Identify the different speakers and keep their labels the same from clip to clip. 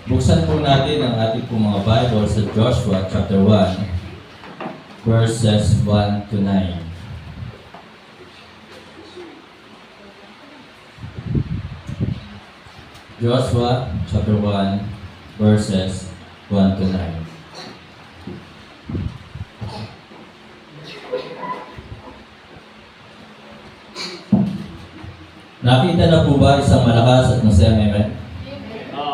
Speaker 1: Buksan po natin ang ating po mga Bible sa Joshua chapter 1, verses 1 to 9. Joshua chapter 1, verses 1 to 9. Nakita na po ba isang malakas at masayang amen?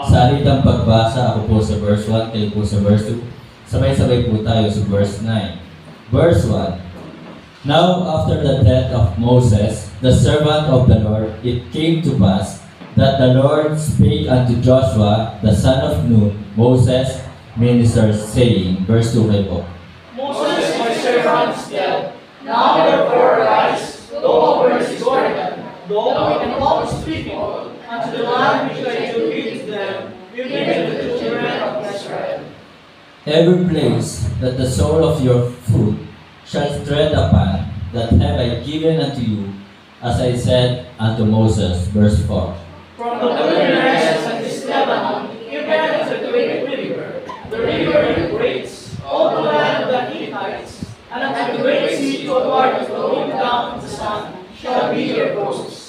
Speaker 1: Sa alitang pagbasa, ako po sa verse 1, kayo po sa verse 2. Sabay-sabay po tayo sa verse 9. Verse 1. Now after the death of Moses, the servant of the Lord, it came to pass that the Lord spake unto Joshua, the son of Nun, Moses' minister, saying, verse 2 kayo po.
Speaker 2: Moses, my servant, is dead. Now therefore arise, go over this Jordan, go and all these people unto the land which I do give to them, even to the children of Israel.
Speaker 1: Every place that the sole of your foot shall tread upon, that have I given unto you, as I said unto Moses. Verse 4.
Speaker 2: From the wilderness and this Lebanon, even unto the great river, the river Euphrates, all the land of the Hittites, and unto the great sea toward the going down of the sun, shall be your coasts.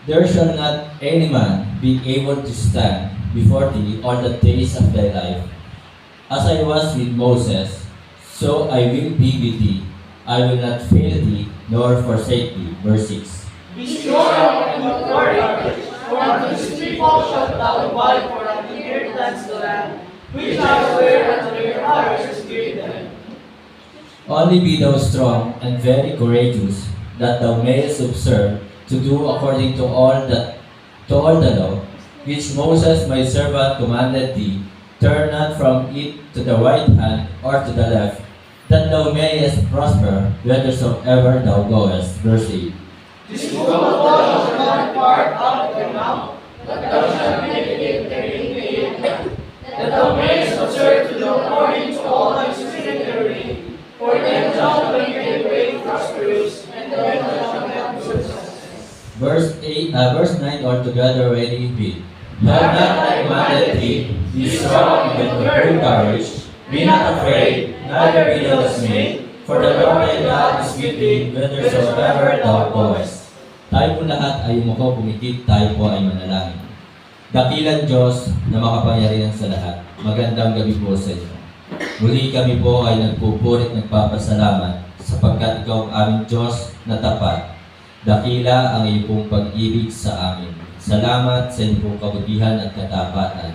Speaker 1: There shall not any man be able to stand before thee all the days of thy life. As I was with Moses, so I will be with thee. I will not fail thee, nor forsake thee. Verse 6.
Speaker 2: Be strong and of courage, for unto this people shalt thou abide for an inheritance the land, which I swear unto their fathers to give them.
Speaker 1: Only be thou strong and very courageous, that thou mayest observe to do according to all the law, which Moses my servant commanded thee. Turn not from it to the right hand or to the left, that thou mayest prosper whithersoever thou goest. Verse 8.
Speaker 2: This book of the law shall not depart out of thy mouth, but thou shalt meditate therein day and night, that thou mayest observe to do according to all that is written therein. For then shall be thy way prosperous, and then shall have success.
Speaker 1: Verse 9 altogether ready read. Have not I commanded thee, be strong and of good courage, be not afraid, neither be thou dismayed, for the Lord thy God is with thee, whithersoever thou goest. Tayo po lahat ay umuko, pumikit, tayo po ay manalangin. Dakilang Diyos na makapangyarihan sa lahat, magandang gabi po sa inyo. Muli kami po ay nagpupurit, nagpapasalamat, sapagkat ikaw ang aming Diyos na tapat. Dakila ang iyong pong pag-ibig sa amin. Salamat sa iyong pong kabutihan at katapatan.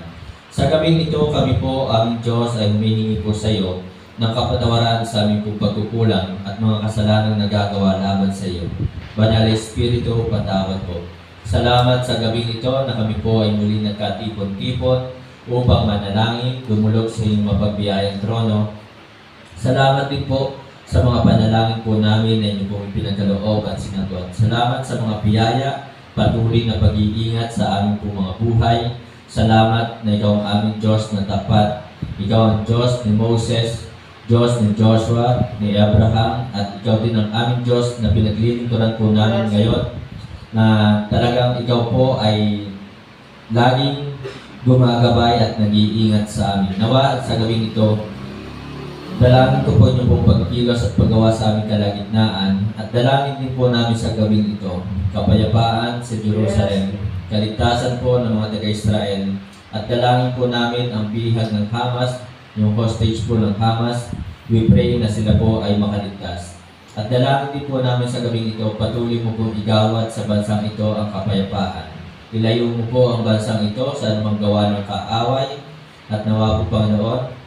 Speaker 1: Sa gabing ito, kami po, aming Diyos, ay humihingi po sa iyo ng kapatawaran sa aming pong pagkukulang at mga kasalanang nagagawa laban sa iyo. Banal na Espiritu, patawad po. Salamat sa gabing ito na kami po ay muli nagkatipon-tipon upang manalangin, dumulog sa iyong mapagbiyayang trono. Salamat din po sa mga panalangin po namin na inyo pong pinagkaloob at sinagot. Salamat sa mga biyaya, patuloy na pag-iingat sa aming po mga buhay. Salamat na ikaw ang aming Diyos na tapat. Ikaw ang Diyos ni Moses, Diyos ni Joshua, ni Abraham, at ikaw din ang aming Diyos na pinaglilingkuran po namin ngayon, na talagang ikaw po ay laging gumagabay at nag-iingat sa amin. Nawa at sa gabing ito, dalangin ko po niyo pong pagkilos at paggawa sa aming kalagitnaan, at dalangin din po namin sa gabing ito, kapayapaan sa Jerusalem, kaligtasan po ng mga taga-Israel, at dalangin po namin ang bihag ng Hamas, yung hostage po ng Hamas. We pray na sila po ay makaligtas. At dalangin din po namin sa gabing ito, patuloy mo pong igawad sa bansang ito ang kapayapaan. Ilayo mo po ang bansang ito sa anumang gawa ng kaaway, at nawa po Panginoon,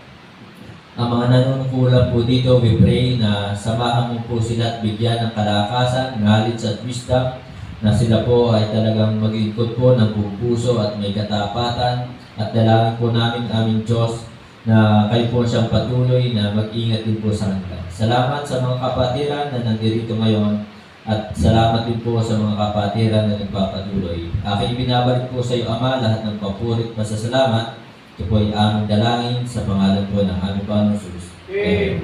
Speaker 1: ang mga nanunungkulan po dito, we pray na samahan mo po sila at bigyan ng kalakasan, knowledge at wisdom, na sila po ay talagang maglingkod po ng buong puso at may katapatan. At dalangin po namin aming Diyos na kayo po siyang patuloy na mag-ingat din po sa kanila. Salamat sa mga kapatiran na nandito ngayon, at salamat din po sa mga kapatiran na nagpapatuloy. Aking binabalik po sa iyo, Ama, lahat ng papurit, pasasalamat. Ito po ay aming dalangin sa pangalan po ng aming Panginoon Jesus. Amen.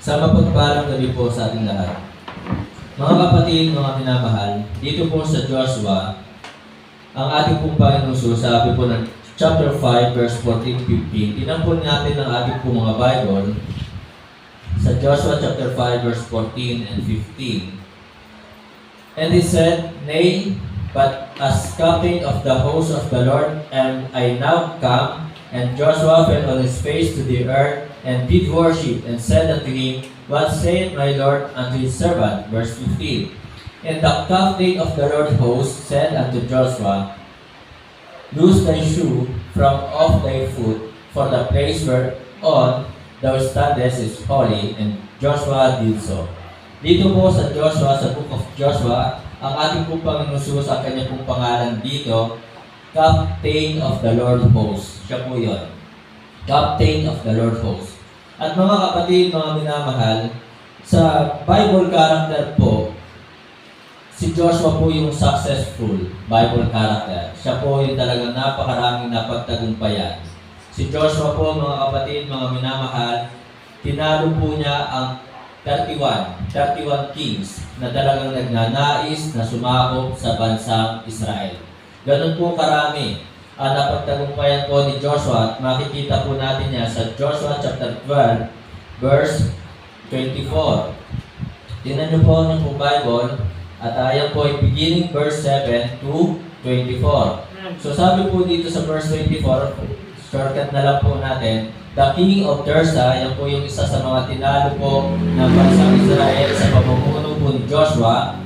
Speaker 1: Sa mapagpalang gabi po sa ating lahat. Mga kapatid, mga minamahal, dito po sa Joshua, ang ating pong Panginoon Jesus, sabi po ng chapter 5, verse 14-15. Tingnan po natin ang ating po mga Bible sa Joshua chapter 5, verse 14 and 15. And he said, Nay, but as captain of the host of the Lord am I now come. And Joshua fell on his face to the earth, and did worship, and said unto him, What saith my Lord unto his servant? Verse 15. And the captain of the Lord's host said unto Joshua, Loose thy shoe from off thy foot, for the place whereon thou standest is holy. And Joshua did so. Dito po sa Joshua, sa book of Joshua, ang ating pong Panginoon Jesus, ang kanyang pong pangalan dito, Captain of the Lord Host. Siya po yun. Captain of the Lord Host. At mga kapatid, mga minamahal, sa Bible character po, si Joshua po yung successful Bible character. Siya po yung talagang napakaraming napagtagumpayan. Si Joshua po, mga kapatid, mga minamahal, tinalo po niya ang 31 kings na talagang nagnanais na sumakop sa bansang Israel. Ganun po karami ang napagtagumpayan po ni Joshua, at makikita po natin yan sa Joshua chapter 12, verse 24. Tingnan niyo po ng po Bible, at ayan po ay beginning verse 7 to 24. So sabi po dito sa verse 24, shortcut na lang po natin, the king of Tirzah, yan po yung isa sa mga tinalo po ng bansang Israel sa pamumuno po ni Joshua.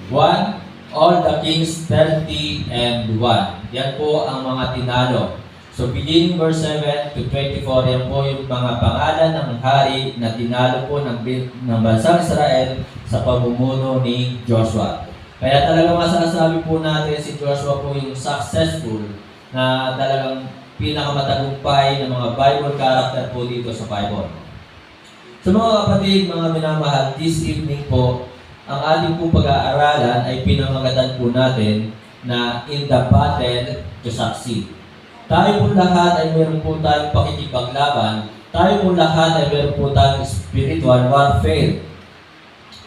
Speaker 1: 1. All the kings 30 and 1. Yan po ang mga tinalo. So beginning verse 7 to 24, yan po yung mga pangalan ng hari na tinalo po ng bansang Israel sa pamumuno ni Joshua. Kaya talagang masasabi po natin si Joshua po yung successful na talagang pinakamatagumpay ng mga Bible character po dito sa Bible. So mga kapatid, mga minamahal, this evening po, ang ating po pag-aaralan ay pinamagatan po natin na in the battle to succeed. Tayo po lahat ay meron po tayong pakikipaglaban. Tayo po lahat ay meron po tayong spiritual warfare.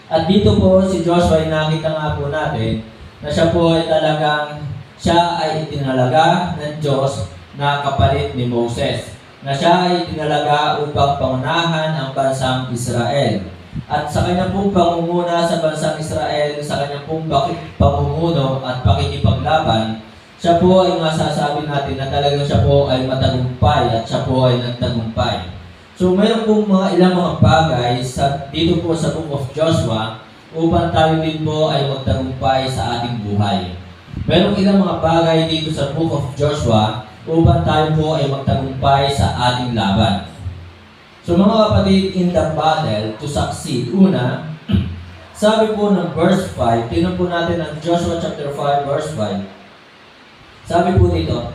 Speaker 1: At dito po si Joshua ay nakita nga po natin na siya po ay talagang siya ay itinalaga ng Diyos na kapalit ni Moses. Na siya ay itinalaga upang pangunahan ang bansang Israel. At sa kanyang pong pangunguna sa bansang Israel, sa kanyang pong pamumuno at pakikipaglaban, siya po ay masasabi natin na talagang siya po ay matagumpay at siya po ay nagtagumpay. So mayroon pong ilang mga bagay dito po sa book of Joshua upang tayo din po ay magtagumpay sa ating buhay. Mayroong ilang mga bagay dito sa book of Joshua upang tayo po ay magtagumpay sa ating laban. So mga kapatid, in the battle to succeed, una, sabi po ng verse 5, tingnan po natin ang Joshua chapter 5, verse 5. Sabi po dito,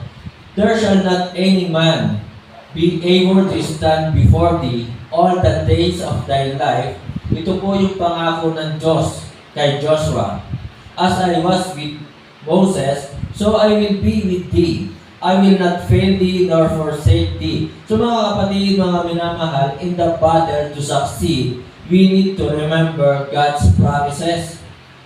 Speaker 1: There shall not any man be able to stand before thee all the days of thy life. Ito po yung pangako ng Diyos kay Joshua. As I was with Moses, so I will be with thee. I will not fail thee nor forsake thee. So mga kapatid, mga minamahal, in the battle to succeed, we need to remember God's promises.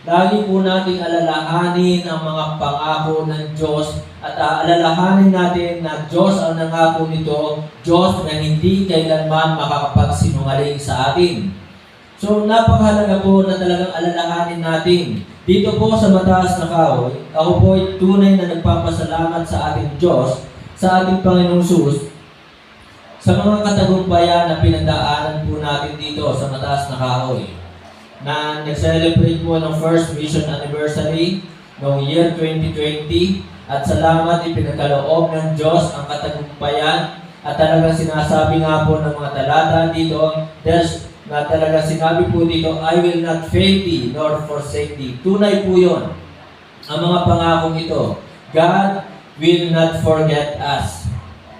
Speaker 1: Lagi po nating alalahanin ang mga pangako ng Diyos at alalahanin natin na Diyos ang nangako nito, Diyos na hindi kailanman makakapagsinungaling sa atin. So napakahalaga po na talagang alalahanin natin. Dito po sa mataas na kahoy, ako po ay tunay na nagpapasalamat sa ating Diyos, sa ating Panginoong Jesus, sa mga katagumpayan na pinagdaanan po natin dito sa mataas na kahoy. Na nag-celebrate po ng first mission anniversary noong year 2020 at salamat ipinagkaloob ng Diyos ang katagumpayan at talagang sinasabi nga po ng mga talata dito, na talaga sinabi po dito, I will not fail thee nor forsake thee. Tunay po yun. Ang mga pangakong ito, God will not forget us.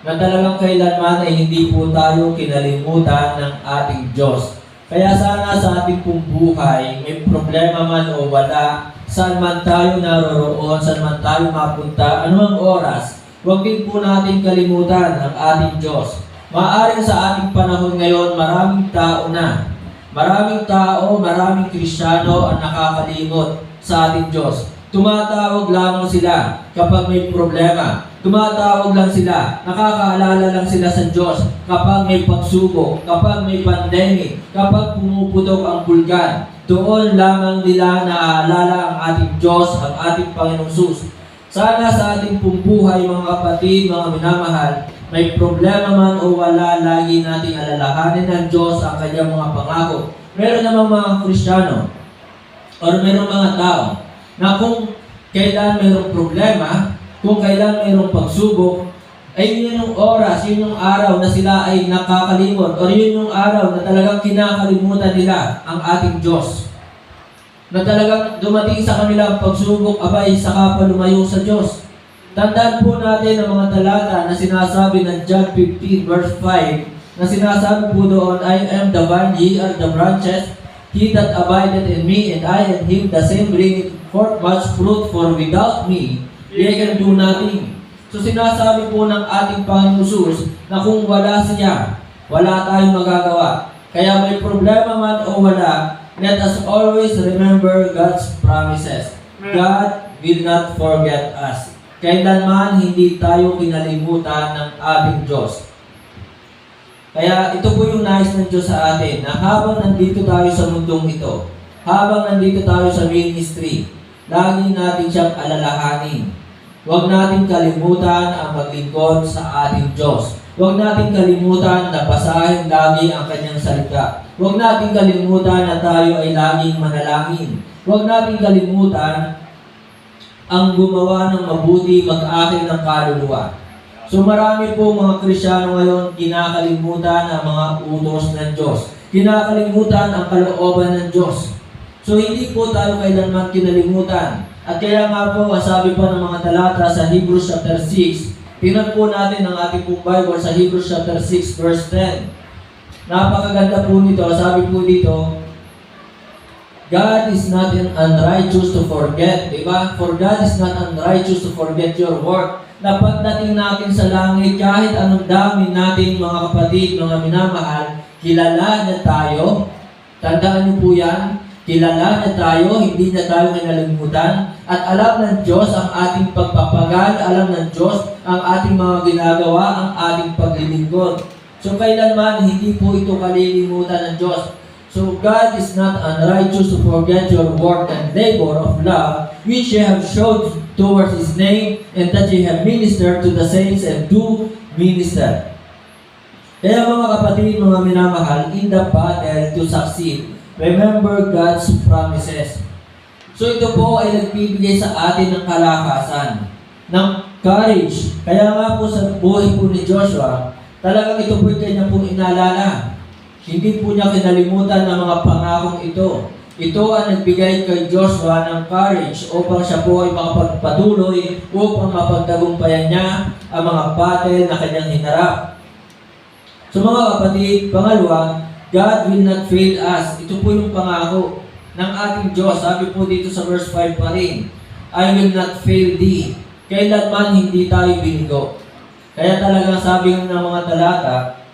Speaker 1: Na talagang kailanman ay hindi po tayo kinalimutan ng ating Diyos. Kaya sana sa ating pong buhay, may problema man o wala, saan man tayo naroroon, saan man tayo mapunta, anumang oras, huwag din po natin kalimutan ang ating Diyos. Maaaring sa ating panahon ngayon, maraming tao na. Maraming tao, maraming Kristiyano ang nakakalimot sa ating Diyos. Tumatawag lamang sila kapag may problema. Tumatawag lang sila, nakakaalala lang sila sa Diyos kapag may pagsubok, kapag may pandemic, kapag pumuputok ang bulkan. Doon lamang nila naaalala ang ating Diyos, ang ating Panginoong Sus. Sana sa ating pong buhay, mga kapatid, mga minamahal, may problema man o wala, lagi nating alalahanin ng Diyos ang kanyang mga pangako. Meron namang mga Kristiyano or meron mga tao na kung kailan mayroong problema, kung kailan mayroong pagsubok, ay yun yung oras, yun yung araw na sila ay nakakalimot, or yun yung araw na talagang kinakalimutan nila ang ating Diyos. Na talagang dumating sa kanila ang pagsubok, abay, saka pa lumayo sa Diyos. Tandaan po natin ang mga talata na sinasabi ng John 15 verse 5, na sinasabi po doon, I am the vine, ye are the branches, he that abideth in me, and I in him, the same bringeth forth much fruit, for without me, ye can do nothing. So sinasabi po ng ating Panginoon Jesus na kung wala siya, wala tayong magagawa. Kaya may problema man o wala, let us always remember God's promises. God will not forget us. Kailanman hindi tayo kinalimutan ng ating Diyos. Kaya ito po yung nais ng Diyos sa atin, na habang nandito tayo sa mundong ito, habang nandito tayo sa ministry, lagi natin siyang alalahanin. Huwag natin kalimutan ang maglingkod sa ating Diyos. Huwag natin kalimutan na basahin lagi ang kanyang salita. Huwag natin kalimutan na tayo ay laging manalangin. Huwag natin kalimutan ang gumawa ng mabuti, mag-akin ng kaluluwa. So marami po mga Kristiyano ngayon kinakalimutan ang mga utos ng Diyos. Kinakalimutan ang kalooban ng Diyos. So hindi po tayo kailanman kinalimutan. At kaya nga po, sabi pa ng mga talata sa Hebrews chapter 6, tingnan po natin ang ating pong Bible sa Hebrews chapter 6 verse 10. Napakaganda po nito. Sabi po dito, God is not unrighteous to forget, di ba? For God is not unrighteous to forget your work. Na pagdating natin sa langit, kahit anong dami natin mga kapatid, mga minamahal, kilala na tayo. Tandaan niyo po yan. Kilala na tayo, hindi na tayo kinalimutan. At alam ng Diyos ang ating pagpapagal, alam ng Diyos ang ating mga ginagawa, ang ating paglilingkod. So kailanman hindi po ito kalilimutan ng Diyos. So God is not unrighteous to forget your work and labor of love, which ye have showed towards His name, and that ye have ministered to the saints and do minister. Kaya mga kapatid, mga minamahal, in the battle to succeed, remember God's promises. So ito po ay nagbibigay sa atin ng kalakasan, ng courage. Kaya nga po sa buhay po ni Joshua, talagang ito po kanya pong inaalala. Hindi po niya kinalimutan ng mga pangakong ito. Ito ang nagbigay kay Joshua ng courage upang siya po ay makapagpatuloy, upang mapagtagumpayan niya ang mga battle na kanyang hinarap. So mga kapatid, pangalawa, God will not fail us. Ito po yung pangako ng ating Diyos. Sabi po dito sa verse 5 pa rin, I will not fail thee. Kailanman hindi tayo binigo. Kaya talagang sabi ng mga talata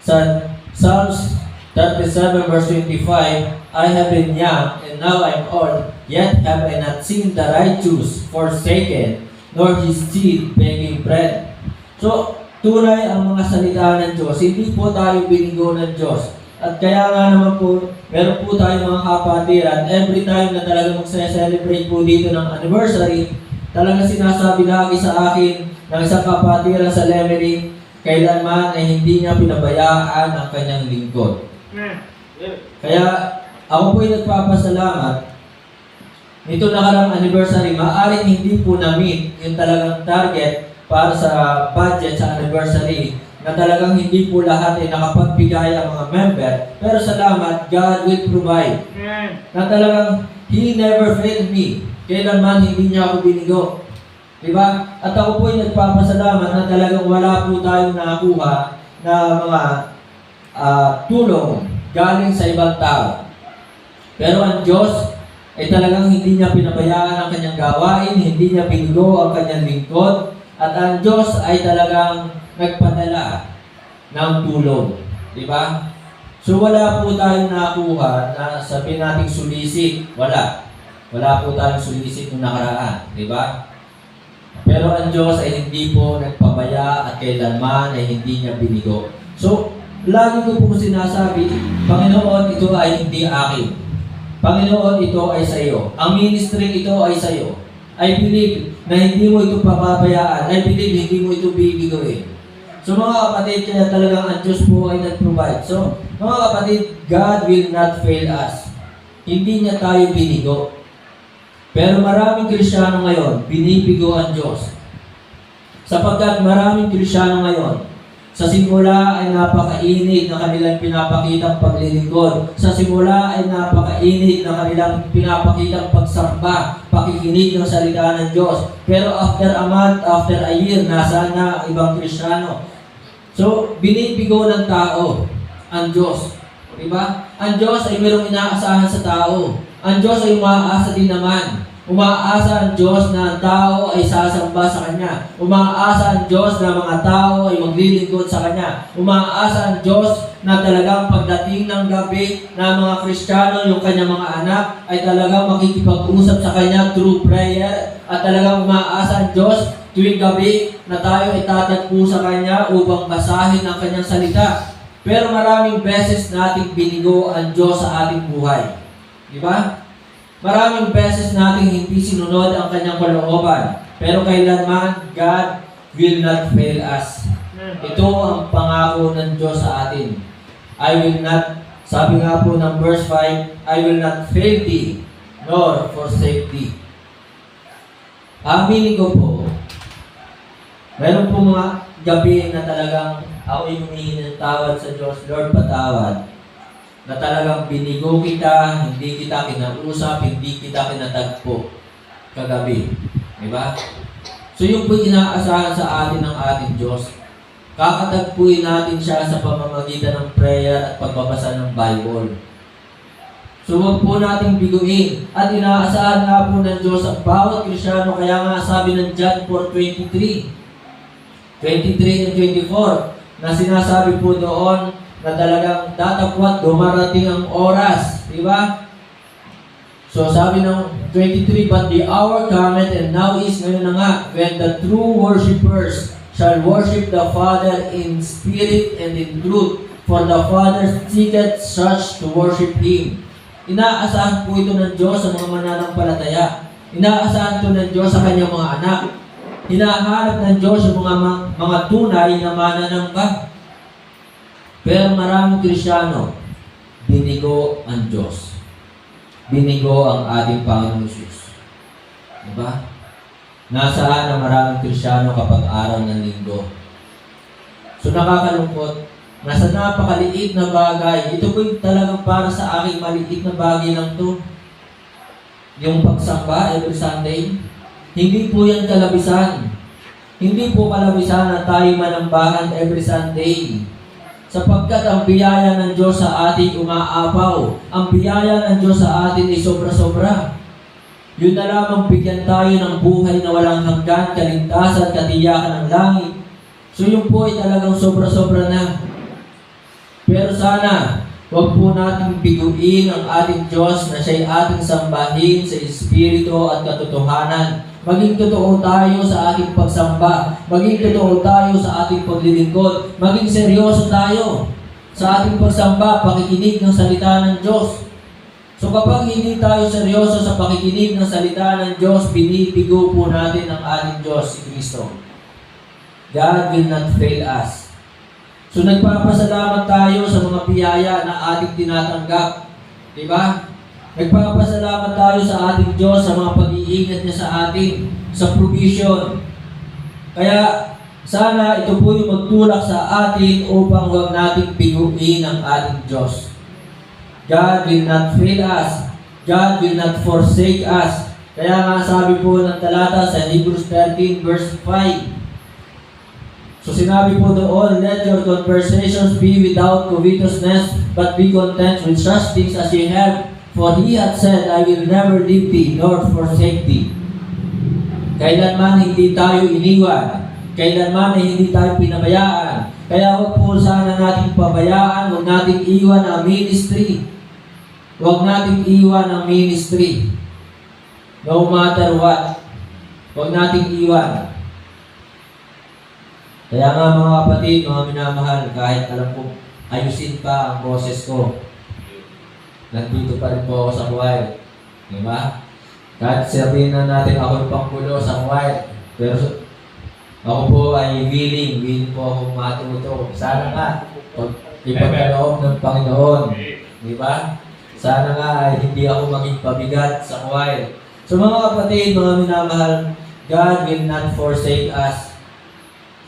Speaker 1: sa Psalms 37 verse 25, I have been young and now I am old, yet have I not seen the righteous forsaken, nor his seed begging bread. So, tunay ang mga salita ng Diyos. Hindi po tayo binigo ng Diyos. At kaya nga naman po, meron po tayong mga kapatiran. Every time na talaga magse-celebrate po dito ng anniversary, talaga sinasabi lagi sa akin ng isang kapatiran sa Lemery, kailanman ay hindi niya pinabayaan ang kanyang lingkod. Kaya ako po ay nagpapasalamat. Nito nakarang anniversary, maaaring hindi po na-meet yung talagang target para sa budget sa anniversary, na talagang hindi po lahat ay nakapagbigay ang mga member. Pero salamat, God will provide. Na talagang He never failed me. Kailanman hindi niya ako binigo. Diba? At ako po ay nagpapasalamat na talagang wala po tayong nakuha na mga tulong galing sa ibang tao. Pero ang Diyos ay talagang hindi niya pinabayaan ang kanyang gawain, hindi niya binigo ang kanyang lingkod, at ang Diyos ay talagang nagpadala ng tulong. Diba? So wala po tayong nakuha na sabihin nating sulisit. Wala. Wala po tayong sulisit nung nakaraan. Diba? Pero ang Diyos ay hindi po nagpabaya at kailanman ay hindi niya binigo. So, lagi ko po sinasabi, Panginoon, ito ay hindi akin. Panginoon, ito ay sa iyo. Ang ministry ito ay sa iyo. I believe na hindi mo ito papabayaan. I believe hindi mo ito bibiguin. So mga kapatid, kaya talagang ang Diyos po ay nag-provide. So mga kapatid, God will not fail us. Hindi niya tayo binigo. Pero maraming Kristiyano ngayon, binibigo ang Diyos. Sapagkat maraming Kristiyano ngayon, sa simula ay napakainit na kanilang pinapakitang paglilingkod. Sa simula ay napakainit na kanilang pinapakitang pagsamba, pakikinig ng salita ng Diyos. Pero after a month, after a year, nasaan na ibang Kristiyano? So, binibigo ng tao ang Diyos. Diba? Ang Diyos ay mayroong inaasahan sa tao. Ang Diyos ay umaasa din naman. Umaasa ang Diyos na ang tao ay sasamba sa Kanya. Umaasa ang Diyos na mga tao ay maglilingkod sa Kanya. Umaasa ang Diyos na talagang pagdating ng gabi na mga Kristiyano, yung Kanyang mga anak, ay talagang makikipag-usap sa Kanya through prayer. At talagang umaasa ang Diyos tuwing gabi na tayo ay tatagpo sa Kanya upang basahin ang Kanyang salita. Pero maraming beses nating binigo ang Diyos sa ating buhay. Di ba? Maraming beses nating hindi sinunod ang Kanyang kalooban. Pero kailanman, God will not fail us. Ito ang pangako ng Diyos sa atin. I will not, sabi nga po ng verse 5, I will not fail thee, nor forsake thee. Aminin ko po, meron po mga gabi na talagang ako yung humingi ng tawad sa Diyos, Lord, patawad. Na talagang binigo kita, hindi kita kinausap, hindi kita kinatagpo kagabi. Diba? So yung po inaasahan sa atin ng ating Diyos, kakatagpuin natin siya sa pamamagitan ng prayer at pagbabasa ng Bible. So huwag po nating biguin. At inaasahan nga po ng Diyos ang bawat Kristiyano, kaya nga sabi ng John 4:23 and 24, na sinasabi po doon, na talagang datapwat dumarating ang oras. Di ba? So sabi ng 23, but the hour cometh and now is, ngayon na nga, when the true worshipers shall worship the Father in spirit and in truth, for the Father seeketh such to worship Him. Inaasahan po ito ng Diyos sa mga mananampalataya. Inaasahan ito ng Diyos sa kanyang mga anak. Hinahanap ng Diyos yung mga tunay na mananamba. Pero maraming Kristiyano, binigo ang Diyos. Binigo ang ating Panginoon Jesus. Diba? Nasaan ang maraming Kristiyano kapag araw ng linggo? So nakakalungkot, nasa napakaliit na bagay. Ito po talagang para sa aking maliit na bagay lang to. Yung pagsamba every Sunday, hindi po yan kalabisan. Hindi po kalabisan na tayo manambahan every Sunday. Sapagkat ang biyaya ng Diyos sa atin umaapaw. Ang biyaya ng Diyos sa atin ay sobra-sobra. Yun na lamang bigyan tayo ng buhay na walang hanggan, kaligtasan, katiyakan ng langit. So yun po ay talagang sobra-sobra na. Pero sana, huwag po natin biguin ang ating Diyos na siya'y ating sambahin sa Espiritu at katotohanan. Maging totoo tayo sa ating pagsamba. Maging totoo tayo sa ating paglilingkod. Maging seryoso tayo sa ating pagsamba, pakikinig ng salita ng Diyos. So kapag hindi tayo seryoso sa pakikinig ng salita ng Diyos, binibigo po natin ang ating Diyos, si Kristo. God will not fail us. So nagpapasalamat tayo sa mga biyaya na ating tinatanggap. Diba? Nagpapasalamat tayo sa ating Diyos sa mga pag-iingat niya sa atin, sa provision. Kaya sana ito po yung magtulak sa atin upang huwag nating biguin ang ating Diyos. God will not fail us. God will not forsake us. Kaya nga sabi po ng talata sa Hebrews 13 verse 5. So sinabi po doon, let your conversations be without covetousness, but be content with such things as ye have. For He hath said, I will never leave thee, nor forsake thee. Kailanman hindi tayo iniwan. Kailanman ay hindi tayo pinabayaan. Kaya huwag po sana nating pabayaan, huwag nating iwan ang ministry. Huwag nating iwan ang ministry. No matter what. Huwag nating iwan. Kaya nga mga kapatid, mga minamahal, kahit alam ko ayusin pa ang boses ko, nandito pa rin po ako sa choir. Diba? Kahit sabihin na natin ako yung panggulo sa choir, pero ako po ay willing po akong matuto. Sana nga, ipagkaloob ng Panginoon. Diba? Sana nga ay hindi ako maging pabigat sa choir. So mga kapatid, mga minamahal, God will not forsake us.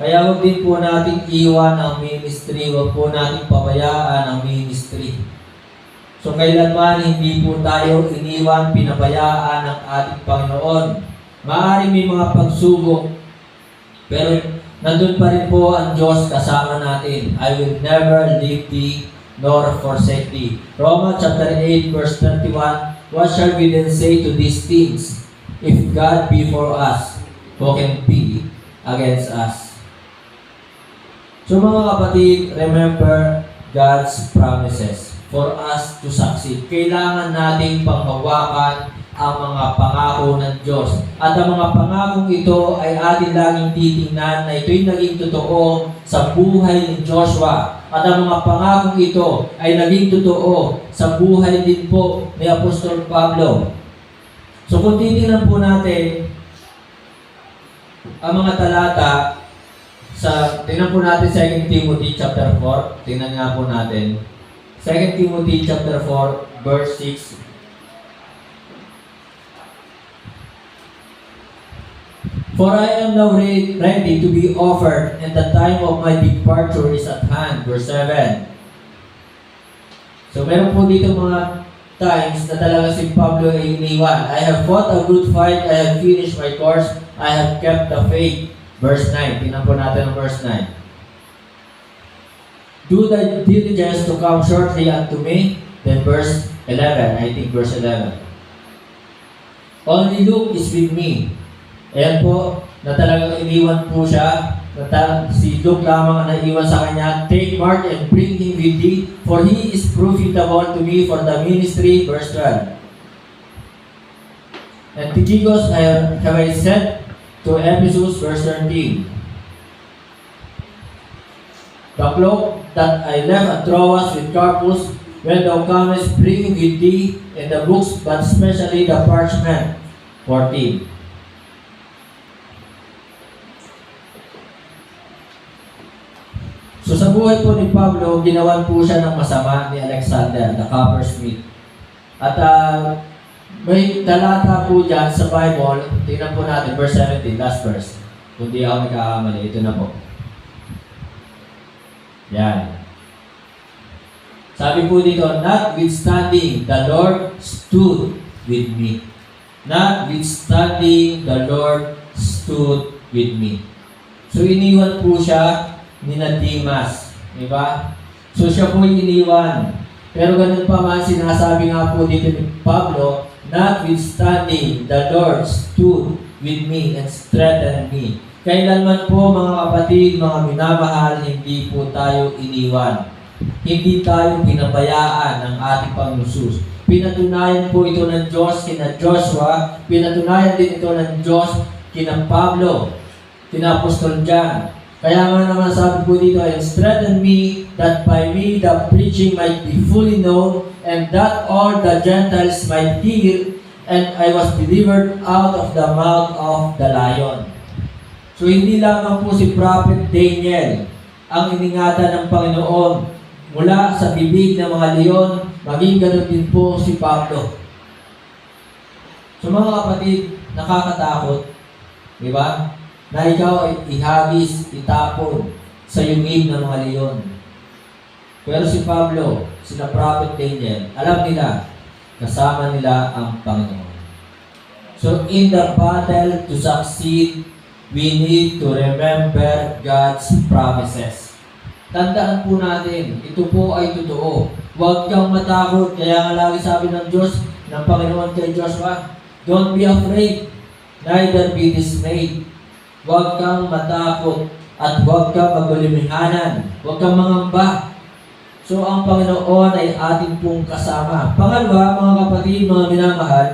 Speaker 1: Kaya huwag din po natin iwan ang ministry, huwag po natin pabayaan ang ministry. So kailanman hindi po tayo iniwan, pinabayaan ng ating Panginoon. Maaaring may mga pagsubok, pero nandun pa rin po ang Diyos kasama natin. I will never leave thee nor forsake thee. Romans chapter 8 verse 31, what shall we then say to these things? If God be for us, who can be against us? So mga kapatid, remember God's promises for us to succeed. Kailangan nating panghawakan ang mga pangako ng Diyos. At ang mga pangakong ito ay atin laging titingnan na ito'y naging totoo sa buhay ni Joshua. At ang mga pangakong ito ay naging totoo sa buhay din po ni Apostol Pablo. So kung titingnan po natin ang mga talata tingnan po natin 2 Timothy chapter 4. Tingnan nga po natin. 2 Timothy chapter 4 verse 6. For I am now ready to be offered, and the time of my departure is at hand. Verse 7. So meron po dito mga times na talaga si Pablo ay iniwan. I have fought a good fight, I have finished my course, I have kept the faith. Verse 9. Tingnan po natin ang verse 9. Do thy diligence to come shortly unto me. Then verse 11. I think verse 11. Only Luke is with me. Ayan po, na talagang iniwan po siya. Si Luke lamang ang naiwan sa kanya. Take Mark and bring him with thee, for he is profitable to me for the ministry. Verse 12. And Tychicus have I sent to Ephesus, verse 13. The cloak that I left at Troas with Carpus, when thou comest, bring with thee, and the books, but especially the parchment. 14. So sa buhay po ni Pablo, ginawan po siya ng masama ni Alexander, the coppersmith. At may talata po dyan sa Bible, tingnan po natin, verse 17, last verse. Kung di ako nagkakamali, ito na po. Yan. Sabi po dito, notwithstanding, the Lord stood with me. Notwithstanding, the Lord stood with me. So iniwan po siya ni Dimas. Diba? So siya po iniwan. Pero ganun pa man, sinasabi nga po dito ni Pablo, notwithstanding, the Lord stood with me and strengthened me. Kailanman po mga kapatid, mga minamahal, hindi po tayo iniwan. Hindi tayo pinabayaan ng ating Panginoon Jesus. Pinatunayan po ito ng Diyos kina Joshua, pinatunayan din ito ng Diyos kina Pablo, kina Apostol John. Kaya nga naman sabi po dito, and strengthen me, that by me the preaching might be fully known, and that all the Gentiles might hear, and I was delivered out of the mouth of the lion. So hindi lamang po si Prophet Daniel ang iningatan ng Panginoon mula sa bibig ng mga leon, maging ganun din po si Pablo. So mga kapatid, nakakatakot, di ba? Na ikaw ay ihagis, itapon sa yungib ng mga leon. Pero si Pablo, sina Prophet Daniel, alam nila, kasama nila ang Panginoon. So in the battle to succeed, we need to remember God's promises. Tandaan po natin, ito po ay totoo. Huwag kang matakot. Kaya nga lagi sabi ng Diyos, ng Panginoon kay Joshua, don't be afraid, neither be dismayed. Huwag kang matakot at huwag kang magulimihanan. Huwag kang mangamba. So ang Panginoon ay ating pong kasama. Pangalawa, mga kapatid, mga minamahal,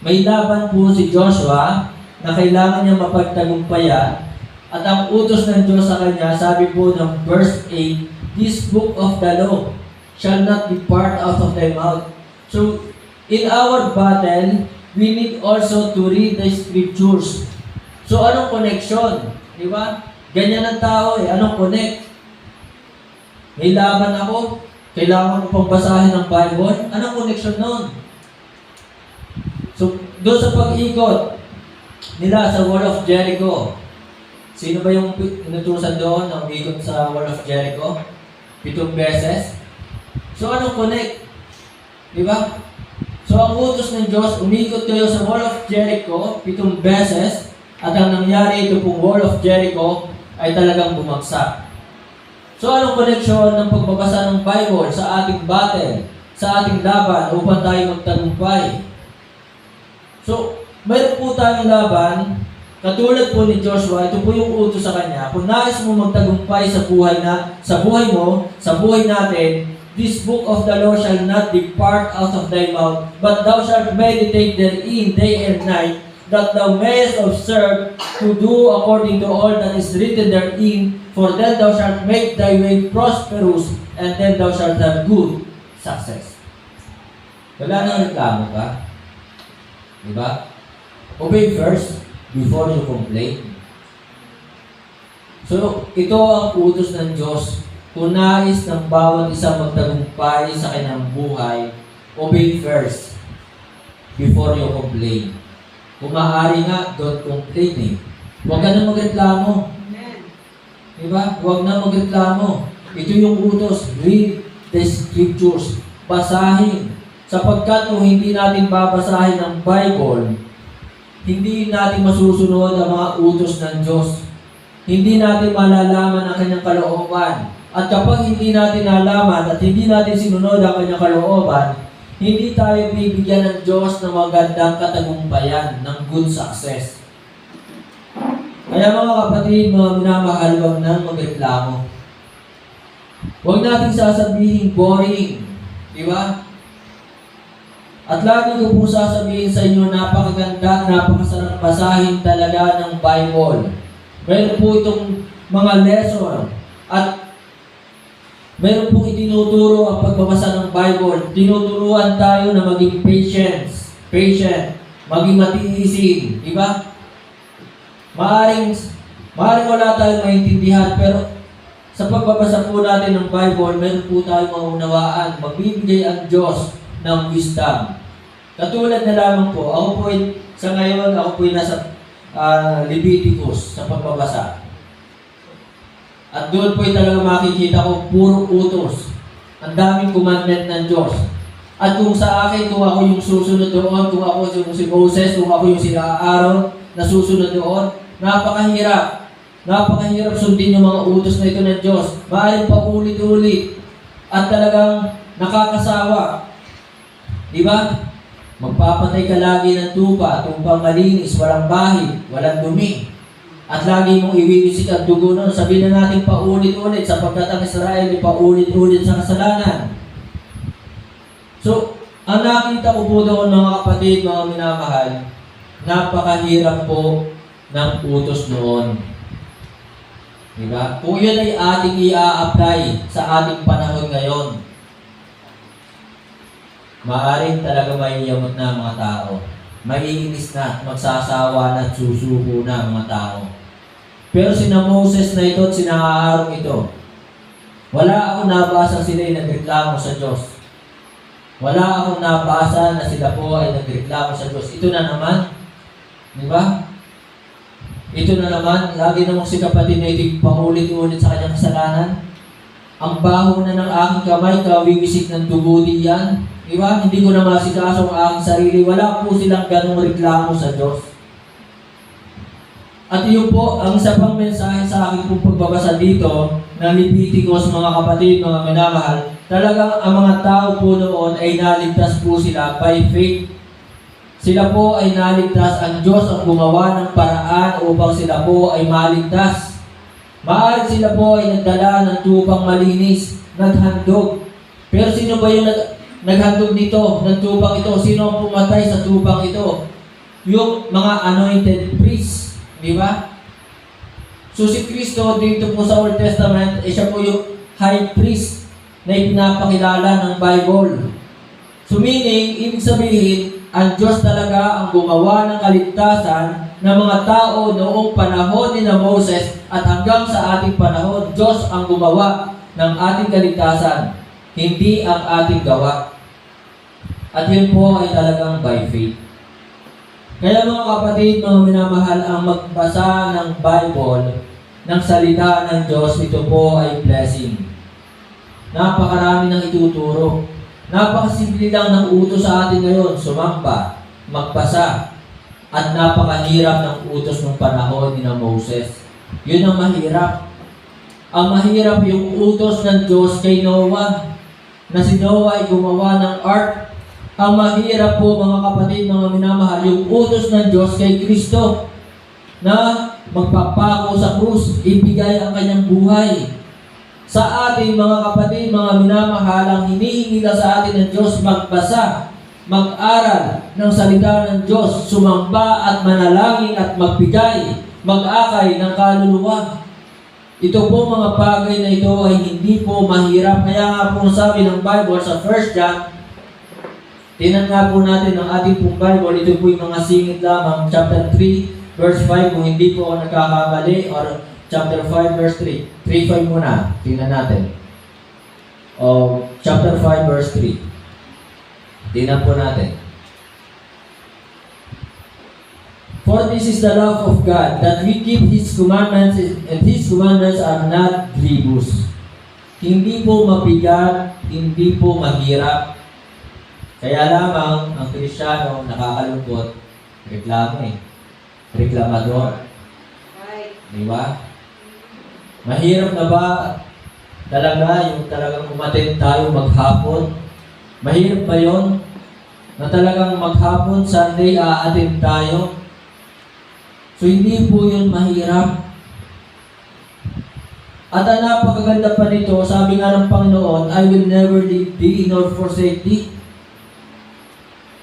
Speaker 1: may laban po si Joshua
Speaker 3: na kailangan niya mapagtagumpayan. At ang utos ng Diyos sa kanya, sabi po ng verse 8, "This book of the law shall not depart out of thy mouth." So, in our battle, we need also to read the scriptures. So, anong connection? Di ba? Ganyan ang tao eh. Anong connect? May laban ako, kailangan ko pang basahin ng Bible. Anong connection nun? So, doon sa pag-ikot nila sa Wall of Jericho, sino ba yung inutusan doon na umikot sa Wall of Jericho? 7 beses. So, anong connect? Di ba? So, ang utos ng Diyos, umikot kayo sa Wall of Jericho 7 beses, at ang nangyari ito pong Wall of Jericho ay talagang bumagsak. So, anong koneksyon ng pagbabasa ng Bible sa ating battle, sa ating laban upang tayo magtagumpay? So, mayroon po tayong laban, katulad po ni Joshua, ito po yung utos sa kanya. Kung nais mo magtagumpay sa buhay mo, sa buhay natin, this book of the law shall not depart out of thy mouth, but thou shalt meditate therein day and night, that thou mayest observe to do according to all that is written therein, for then thou shalt make thy way prosperous, and then thou shalt have good success. Wala nang reklamo ka. Diba? Obey first before you complain. So, ito ang utos ng Diyos. Kung nais ng bawat isa magtagumpay sa kanyang buhay, obey first before you complain. Kung maaari nga, don't complain eh. Huwag ka na magreklamo. Diba? Huwag na magreklamo. Ito yung utos. Read the scriptures. Basahin. Sapagkat kung hindi natin babasahin ang Bible, hindi natin masusunod ang mga utos ng Diyos. Hindi natin malalaman ang kanyang kalooban. At kapag hindi natin nalaman at hindi natin sinunod ang kanyang kalooban, hindi tayo bibigyan ng Diyos ng magandang katagumpayan, ng good success. Kaya mga kapatid, mga minamahal, huwag nang magreklamo. Huwag natin sasabihin boring. Di ba? At lagi ko po sasabihin sa inyo, napakaganda, napakasarap basahin talaga ng Bible. Meron po itong mga lesson at meron pong itinuturo ang pagbabasa ng Bible. Tinuturuan tayo na maging patient, maging matiisin, di ba? Maaring wala tayong maintindihan, pero sa pagbabasa po natin ng Bible, meron po tayong maunawaan. Magbibigay ang Diyos ng wisdom. Katulad na lamang po, sa ngayon, ako po nasa Leviticus sa pagbabasa. At doon po talaga makikita ko puro utos. Ang daming commandment ng Diyos. At kung sa akin, kung ako yung susunod doon, kung ako yung si Moses, kung ako yung sila Aaron na susunod doon, napakahirap. Napakahirap sundin yung mga utos na ito ng Diyos. Maaaring paulit-ulit at talagang nakakasawa. Diba? Magpapatay ka lagi ng tupang malinis, walang bahid, walang dumi. At lagi mong iwiwisik ang dugo nun. Sabihin na natin paulit-ulit sapagkat ang Israel ay paulit-ulit sa kasalanan. So, ang nakita ko po doon mga kapatid, mga minamahal, napakahirap po ng utos noon. Diba? Kung yun ay ating i-a-apply sa ating panahon ngayon, maaaring talaga maiyamot na ang mga tao. Maiinis na, magsasawa na, susuko na ang mga tao. Pero sina Moses na ito at sina Aaron ito, wala akong nabasa sila ay nagreklamo sa Diyos. Wala akong nabasa na sila po ay nagreklamo sa Diyos. Ito na naman, di ba? Ito na naman, lagi namang si kapatid na ito paulit-ulit sa kanyang kasalanan. Ang baho na ng aking kamay, kawiwisik ng dugo diyan. Di ba? Hindi ko na masikaso ang aking sarili. Wala po silang ganong reklamo sa Diyos. At yun po, ang isa pang mensahe sa aking pong pagbabasa dito ng Leviticus, mga kapatid, mga minamahal, talagang ang mga tao po noon ay naligtas po sila by faith. Sila po ay naligtas, ang Diyos ang gumawa ng paraan upang sila po ay maligtas. Maaari sila po ay nagdala ng tupang malinis, naghandog. Pero sino ba yung naghandog nito, ng tupang ito? Sino ang pumatay sa tupang ito? yung mga anointed priests, di ba? So si Kristo dito po sa Old Testament, siya po yung high priest na ipinapakilala ng Bible. So meaning, ibig sabihin, ang Diyos talaga ang gumawa ng kaligtasan ng mga tao noong panahon ni Moses at hanggang sa ating panahon, Diyos ang gumawa ng ating kaligtasan, hindi ang ating gawa. At yun po ay talagang by faith. Kaya mga kapatid, mga minamahal, ang magbasa ng Bible, ng salita ng Diyos, ito po ay blessing. Napakarami ng ituturo. Napakasimple lang ng utos sa atin ngayon, sumamba, magbasa, at napakahirap ng utos ng panahon ni Moses. Yun ang mahirap. Ang mahirap yung utos ng Diyos kay Noah, na si Noah ay gumawa ng ark. Ang mahirap po mga kapatid, mga minamahal, yung utos ng Diyos kay Kristo, na magpapako sa krus, ibigay ang kanyang buhay. Sa atin mga kapatid, mga minamahal, ang hinihingi sa atin ng Diyos, magbasa, mag-aral ng salita ng Diyos, sumamba at manalangin at magbigay, mag-akay ng kaluluwa. Ito po mga bagay na ito ay hindi po mahirap. Kaya nga po sabi ng Bible sa 1 John, tinan nga po natin ang ating pong Bible, ito po yung mga singit lamang, chapter 3, verse 5, kung hindi po ako nagkakamali, or chapter 5, verse 3. 3:5 muna. Tingnan natin. O, chapter 5, verse 3. Tingnan po natin. For this is the love of God, that we keep His commandments, and His commandments are not grievous. Hindi po mabigat, hindi po mahirap. Kaya lamang ang Kristiyano nakakalungkot, reklamo eh. Reklamador. Di ba? Mahirap na ba talaga yung talagang umattend tayo maghapon? Mahirap ba yun? Na talagang maghapon, Sunday, a-attend tayo? So hindi po yun mahirap. At ang napakaganda pa nito, sabi nga ng Panginoon, I will never leave thee nor forsake thee.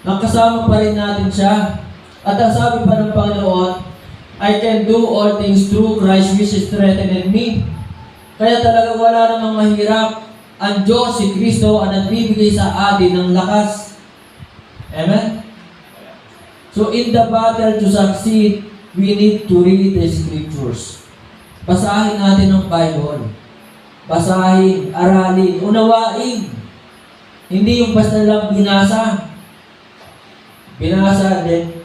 Speaker 3: Nakasama pa rin natin siya. At ang sabi pa ng Panginoon, I can do all things through Christ which strengthened me. Kaya talaga wala namang mahirap. Ang Diyos, si Kristo, ang nagbibigay sa atin ng lakas. Amen? So in the battle to succeed, we need to read the Scriptures. Basahin natin ang Bible. Basahin, aralin, unawain. Hindi yung basta lang binasa. Binasa, then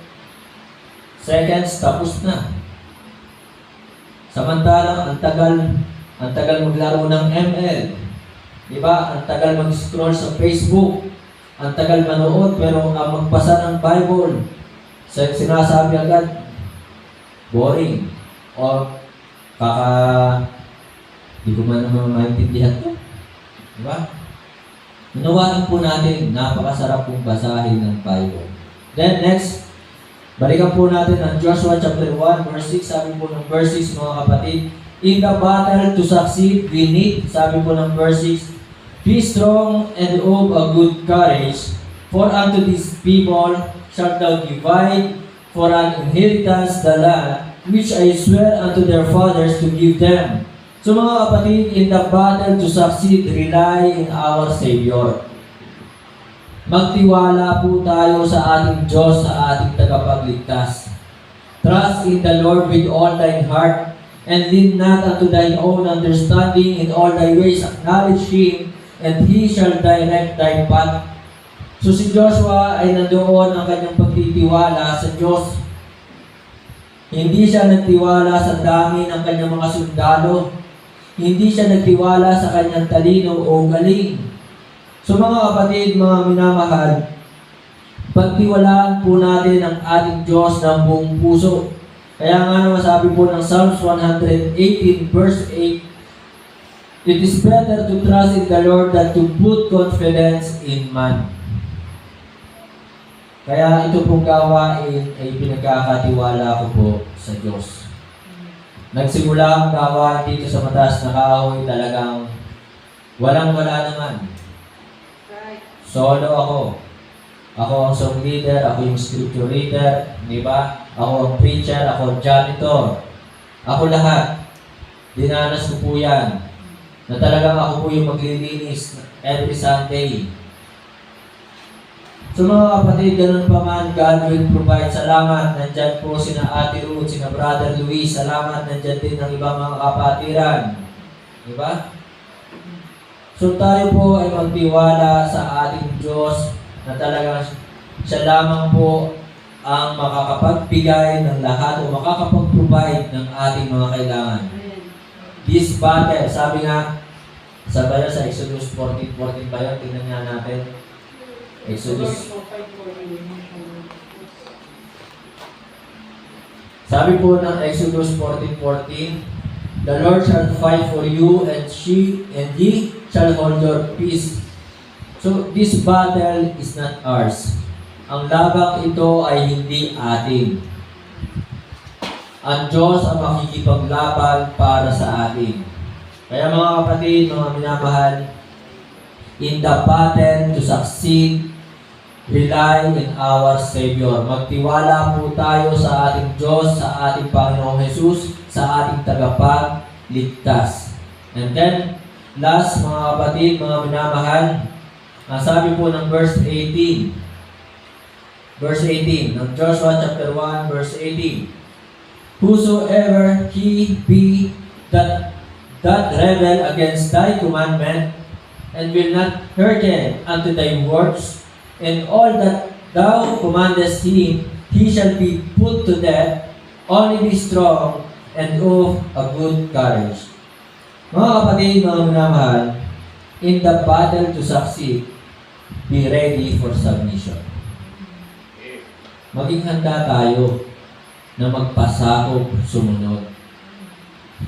Speaker 3: seconds, tapos na. Samantalang, ang tagal maglaro ng ML. Diba? Ang tagal mag-scroll sa Facebook. Ang tagal manood, pero ang magbasa ng Bible, sinasabi agad, boring. O, di ko man naman maintindihan to. Diba? Unawain po natin, napakasarap pong basahin ng Bible. Then next, balikan po natin ang Joshua chapter 1, verse 6. Sabi po ng verse 6, mga kapatid, in the battle to succeed, we need, sabi po ng verse 6, be strong and of a good courage, for unto these people shalt thou divide for an inheritance the land, which I swear unto their fathers to give them. So mga kapatid, in the battle to succeed, rely in our Savior. Magtiwala po tayo sa ating Diyos, sa ating tagapagligtas. Trust in the Lord with all thine heart, and lean not unto thine own understanding. In all thy ways acknowledge Him, and He shall direct thy path. So si Joshua ay nandoon ang kanyang pagtitiwala sa Diyos. Hindi siya nagtiwala sa dami ng kanyang mga sundalo. Hindi siya nagtiwala sa kanyang talino o galing. So mga kapatid, mga minamahal, pagtiwalaan po natin ang ating Diyos ng buong puso. Kaya nga naman sabi po ng Psalms 118 verse 8, it is better to trust in the Lord than to put confidence in man. Kaya ito pong gawain ay pinagkakatiwala ko po sa Diyos. Nagsimula ang gawain dito sa mataas na kahoy, talagang walang-wala naman. Solo ako. Ako ang song leader, ako yung scripture reader, di ba? Ako ang preacher, ako ang janitor. Ako lahat. Dinanas ko po yan. Na talagang ako po yung maglilinis every Sunday. So mga kapatid, ganun pa man, God will provide. Salamat, nandyan po sina Ate Ruth, sina Brother Luis. Salamat, nandyan din ang ibang mga kapatiran. Di ba? So tayo po ay magtiwala sa ating Diyos na talagang siya lamang po ang makakapagbigay ng lahat o makakapag-provide ng ating mga kailangan. This battle, sabi nga, sa Exodus 14:14 pa yun, tingnan nga natin. Exodus. Sabi po ng Exodus 14:14, the Lord shall fight for you and ye shall hold your peace. So this battle is not ours. Ang labang ito ay hindi atin. Ang Diyos ang makikipaglaban para sa atin. Kaya mga kapatid, mga minamahal, in the battle to succeed, rely in our Savior. Magtiwala po tayo sa ating Diyos, sa ating Panginoong Jesus, sa ating tagapagligtas. And then, last mga kapatid, mga minamahal, ang sabi po ng verse 18 ng Joshua chapter 1, verse 18, whosoever he be that rebel against thy commandment, and will not hearken unto thy words, and all that thou commandest him, he shall be put to death. Only be strong and of a good courage. Mga kapatid, mga minamahal, in the battle to succeed, be ready for submission. Maging handa tayo na magpasakop sumunod.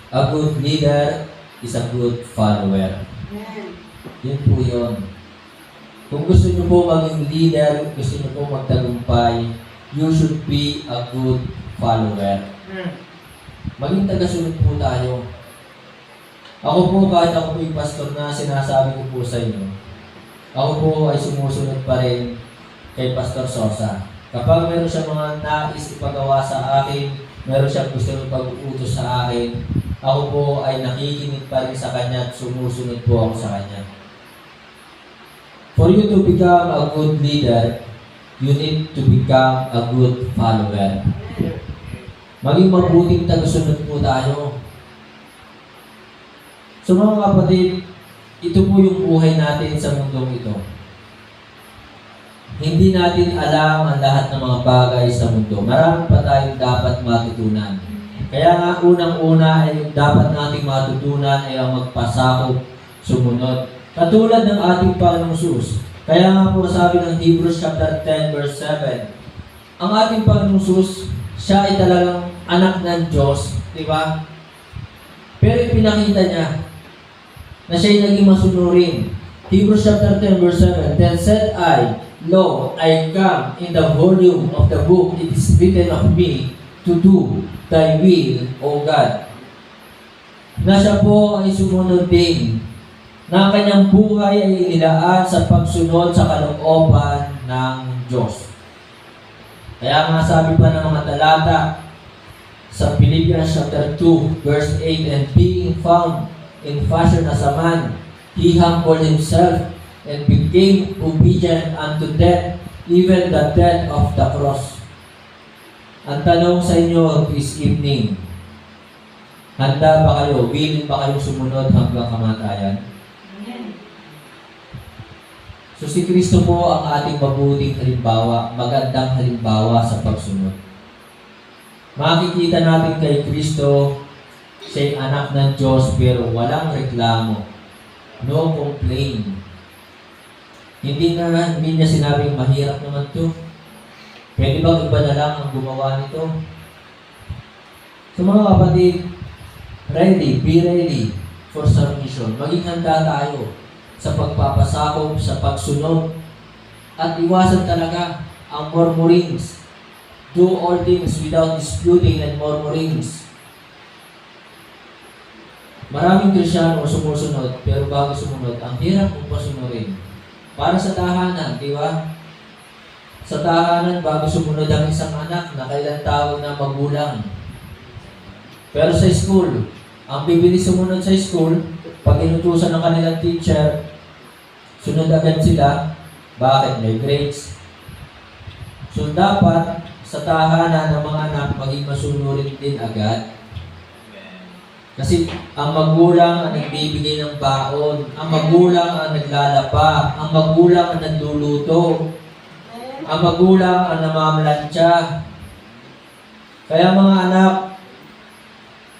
Speaker 3: A good leader is a good follower. Yun po yun. Kung gusto nyo po maging leader, gusto nyo po magtagumpay, you should be a good follower. Maging tagasunod po tayo. Ako po, kahit ako po yung pastor na sinasabi ko po sa inyo, ako po ay sumusunod pa rin kay Pastor Sosa. Kapag meron siya mga nais ipagawa sa akin, meron siyang gusto pag-uutos sa akin, ako po ay nakikinig pa rin sa kanya at sumusunod po ako sa kanya. For you to become a good leader, you need to become a good follower. Maging mabuting tagasunod po tayo. So mga kapatid, ito po yung buhay natin sa mundong ito. Hindi natin alam ang lahat ng mga bagay sa mundo. Marami pa tayong dapat matutunan. Kaya nga unang-una ay yung dapat nating matutunan ay ang magpasakop, sumunod. Katulad ng ating Panginoong Jesus. Kaya nga po sabi ng Hebrews chapter 10 verse 7, ang ating Panginoong Jesus, siya ay talagang anak ng Diyos, di ba? Pero ipinakita niya na siya ay naging masunurin. Hebrews chapter 10 verse 7, then said I, Lo, I come in the volume of the book, it is written of me to do thy will, O God. Na siya po ay sumunod din, na ang kanyang buhay ay inilaan sa pagsunod sa kalooban ng Diyos. Kaya nga sabi pa ng mga talata sa Philippians chapter 2 verse 8, and being found in fashion as a man, he humbled himself and became obedient unto death, even the death of the cross. Ang tanong sa inyo this evening, handa ba kayo? Willing ba kayong sumunod hanggang kamatayan? So si Kristo po ang ating mabuting halimbawa, magandang halimbawa sa pagsunod. Makikita natin kay Kristo, siya'y anak ng Diyos pero walang reklamo. No complaint. Hindi niya sinabing mahirap naman to. Pwede bang iba na lang ang gumawa nito? So mga kapatid, be ready for submission. Maging handa tayo sa pagpapasakop, sa pagsunod, at iwasan talaga ang murmurings. Do all things without disputing and murmurings. Maraming Kristyano sumusunod, pero bago sumunod, ang hirap mong pasunurin. Para sa tahanan, di ba? sa tahanan bago sumunod ang isang anak na kailan tawag na magulang. Pero sa school, ang bibilis sumunod sa school, pag inutusan ng kanilang teacher, sunod agad sila. Bakit? May grades. So dapat sa tahanan ng mga anak maging masunurin din agad. Kasi ang magulang ang nagbibigay ng baon, ang magulang ang naglalaba, ang magulang ang nagluluto, ang magulang ang namamalansya. Kaya mga anak,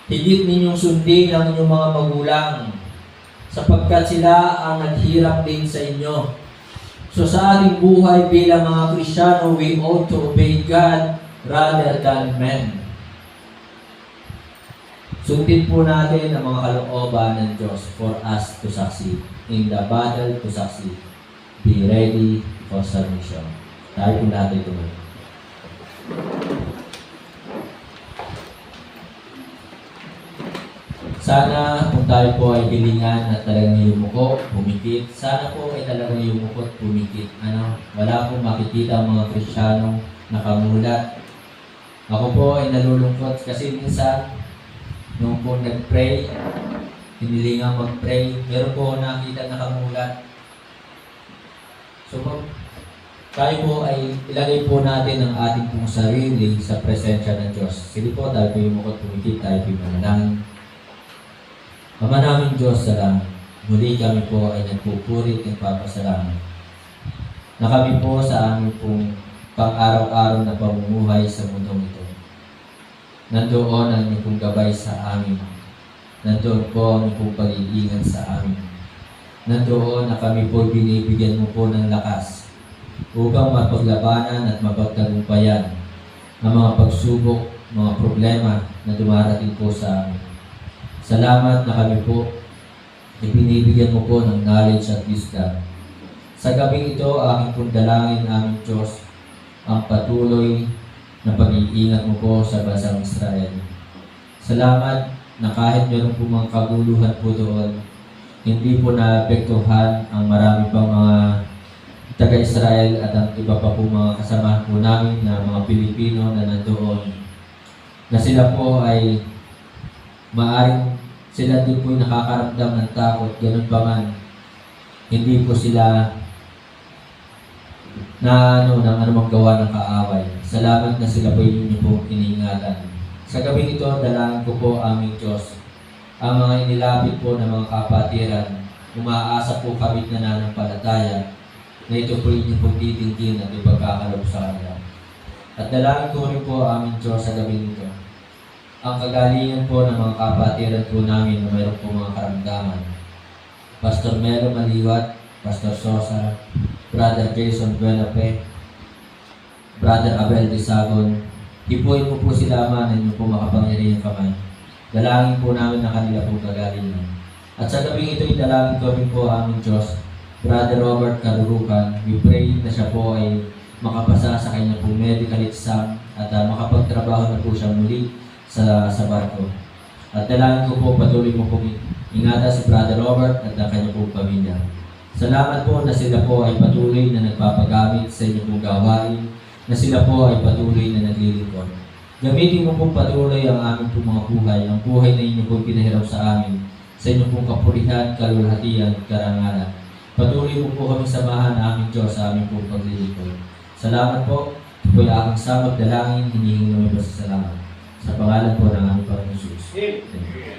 Speaker 3: higit ninyong sundin ang inyong mga magulang sapagkat sila ang naghirap din sa inyo. So sa ating buhay bilang mga Kristiyano, we ought to obey God rather than men. Sundin po natin ang mga kalooban ng Diyos for us to succeed. In the battle to succeed, be ready for submission. Tayo po natin tuloy. Sana kung tayo po ay hilingan at talagang yumuko, pumikit. Sana po ay talagang yumuko at pumikit. Wala pong makikita ang mga Kristiyanong nakamulat. Ako po ay nalulungkot kasi minsan nung po nag-pray, hinilingan mag-pray, meron po nakita nakamulat. So tayo po ay ilagay po natin ang ating pong sarili sa presensya ng Diyos. Sige po, tayo po yumuko at pumikit, tayo po manalangin. Ama namin Diyos sa langit, muli kami po ay nagpupurit ng papasalamat na kami po sa aming pong pang-araw-araw na pamumuhay sa mundong ito. Nandoon ang inyong pong gabay sa amin. Nandoon po ang inyong pong pag-iingan sa amin. Nandoon na kami po binibigyan mo po ng lakas upang mapaglabanan at mapagtagumpayan ang mga pagsubok, mga problema na dumarating po sa amin. Salamat na kami po ibinibigyan mo po ng knowledge at wisdom. Sa gabing ito, aking pong dalangin, aming Diyos, ang patuloy na pag-iingat mo po sa bansang Israel. Salamat na kahit meron po mga kaguluhan po doon, hindi po naapektuhan ang marami pang mga taga-Israel at ang iba pa po mga kasamahan po namin na mga Pilipino na nandoon, na sila po ay maaring sila din po nakakaramdam ng takot, ganun pa man, hindi po sila na ng anumang gawa ng kaaway. Salamat na sila po yung po iniingatan. Sa gabing ito, dalangin ko po aming Diyos, ang mga inilapit po ng mga kapatiran, umaasa po kami na nananampalataya, na ito po inyo po titingin at ipagkakalob sa kanila. At dalangin ko rin po aming Diyos sa gabing ito, ang kagalingan po ng mga kapatiran po namin na mayroon po mga karamdaman. Pastor Melo Maliwat, Pastor Sosa, Brother Jason Buenape, Brother Abel Disagon, ipuin mo po sila man na inyo po makapangyarihan kamay. Dalangin po namin na kanila po kagalingan. At sa gabing ito, idalangin ko rin po aming Diyos, Brother Robert Karurukan. We pray na siya po ay makapasa sa kanya po medical exam at makapagtrabaho na po siya muli sa barko. At dalangin ko po patuloy mo po ingatan si Brother Robert at ang kanyang pong pamilya. Salamat po na sila po ay patuloy na nagpapagamit sa inyong pong gawain, na sila po ay patuloy na naglilingkod. Gamitin mo pong patuloy ang aming pong mga buhay, ang buhay na inyong pong pinahirap sa amin, sa inyong pong kapurihan, kalulhatian, karangalan. Patuloy mo po kami samahan na aming Diyos sa aming pong paglilingkod. Salamat po. Ito po yung aking samag dalangin, hinihingi namin pa sa salamat. Sa pangalan po ng aming Panginoon Jesus. Amen.